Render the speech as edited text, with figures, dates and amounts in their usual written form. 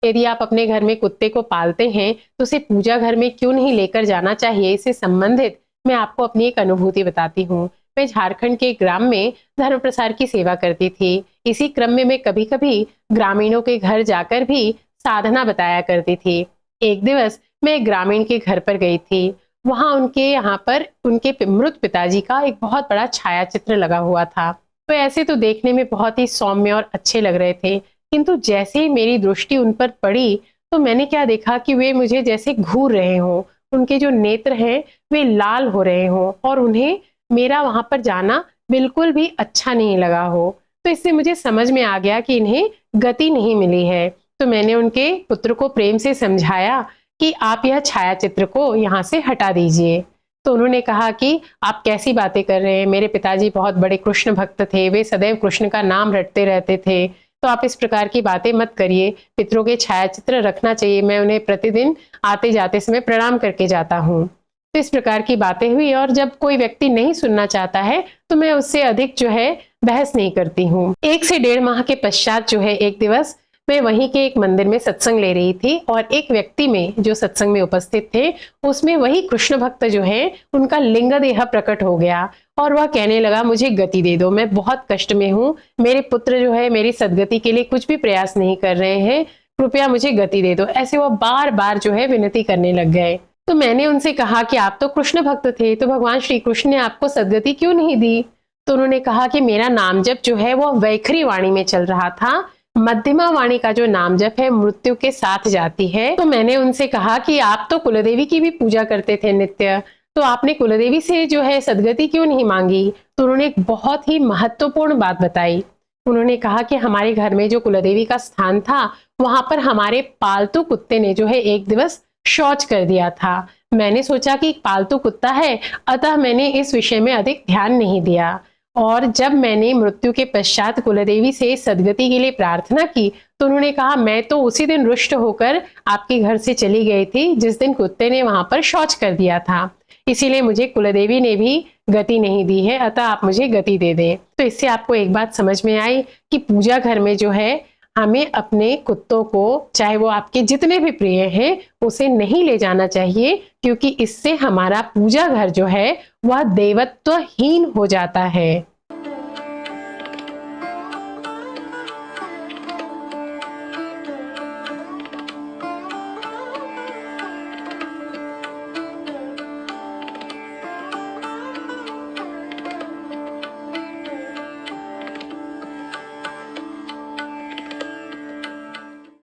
यदि आप अपने घर में कुत्ते को पालते हैं तो उसे पूजा घर में क्यों नहीं लेकर जाना चाहिए, इससे संबंधित मैं आपको अपनी एक अनुभूति बताती हूँ। मैं झारखंड के एक ग्राम में धर्म प्रसार की सेवा करती थी। इसी क्रम में मैं कभी कभी ग्रामीणों के घर जाकर भी साधना बताया करती थी। एक दिवस मैं एक ग्रामीण के घर पर गई थी। वहां उनके यहाँ पर उनके मृत पिताजी का एक बहुत बड़ा छाया चित्र लगा हुआ था। तो ऐसे तो देखने में बहुत ही सौम्य और अच्छे लग रहे थे, किंतु जैसे ही मेरी दृष्टि उन पर पड़ी तो मैंने क्या देखा कि वे मुझे जैसे घूर रहे हों। उनके जो नेत्र हैं वे लाल हो रहे हों और उन्हें मेरा वहां पर जाना बिल्कुल भी अच्छा नहीं लगा हो। तो इससे मुझे समझ में आ गया कि इन्हें गति नहीं मिली है। तो मैंने उनके पुत्र को प्रेम से समझाया कि आप यह छाया चित्र को यहाँ से हटा दीजिए। तो उन्होंने कहा कि आप कैसी बातें कर रहे हैं, मेरे पिताजी बहुत बड़े कृष्ण भक्त थे, वे सदैव कृष्ण का नाम रटते रहते थे, तो आप इस प्रकार की बातें मत करिए। पितरों के छायाचित्र रखना चाहिए, मैं उन्हें प्रतिदिन आते जाते समय प्रणाम करके जाता हूँ। तो इस प्रकार की बातें हुई और जब कोई व्यक्ति नहीं सुनना चाहता है तो मैं उससे अधिक जो है बहस नहीं करती हूँ। 1 से 1.5 माह के पश्चात जो है एक दिवस मैं वहीं के एक मंदिर में सत्संग ले रही थी और एक व्यक्ति में जो सत्संग में उपस्थित थे उसमें वही कृष्ण भक्त जो है उनका लिंग देह प्रकट हो गया और वह कहने लगा, मुझे गति दे दो, मैं बहुत कष्ट में हूँ, मेरे पुत्र जो है मेरी सदगति के लिए कुछ भी प्रयास नहीं कर रहे हैं, कृपया मुझे गति दे दो। ऐसे वह बार बार जो है विनती करने लग गए। तो मैंने उनसे कहा कि आप तो कृष्ण भक्त थे, तो भगवान श्री कृष्ण ने आपको सदगति क्यों नहीं दी? तो उन्होंने कहा कि मेरा नाम जप जो है वो वैखरी वाणी में चल रहा था, मध्यमा वाणी का जो नाम जप है मृत्यु के साथ जाती है। तो मैंने उनसे कहा कि आप तो कुलदेवी की भी पूजा करते थे नित्य, तो आपने कुलदेवी से जो है सदगति क्यों नहीं मांगी? तो उन्होंने एक बहुत ही महत्वपूर्ण बात बताई। उन्होंने कहा कि हमारे घर में जो कुलदेवी का स्थान था वहां पर हमारे पालतू कुत्ते ने जो है एक दिवस शौच कर दिया था। मैंने सोचा कि पालतू कुत्ता है, अतः मैंने इस विषय में अधिक ध्यान नहीं दिया। और जब मैंने मृत्यु के पश्चात कुलदेवी से सदगति के लिए प्रार्थना की तो उन्होंने कहा, मैं तो उसी दिन रुष्ट होकर आपके घर से चली गई थी जिस दिन कुत्ते ने वहां पर शौच कर दिया था, इसीलिए मुझे कुलदेवी ने भी गति नहीं दी है, अतः आप मुझे गति दे दें। तो इससे आपको एक बात समझ में आई कि पूजा घर में जो है हमें अपने कुत्तों को, चाहे वो आपके जितने भी प्रिय हैं, उसे नहीं ले जाना चाहिए, क्योंकि इससे हमारा पूजा घर जो है वह देवत्वहीन हो जाता है।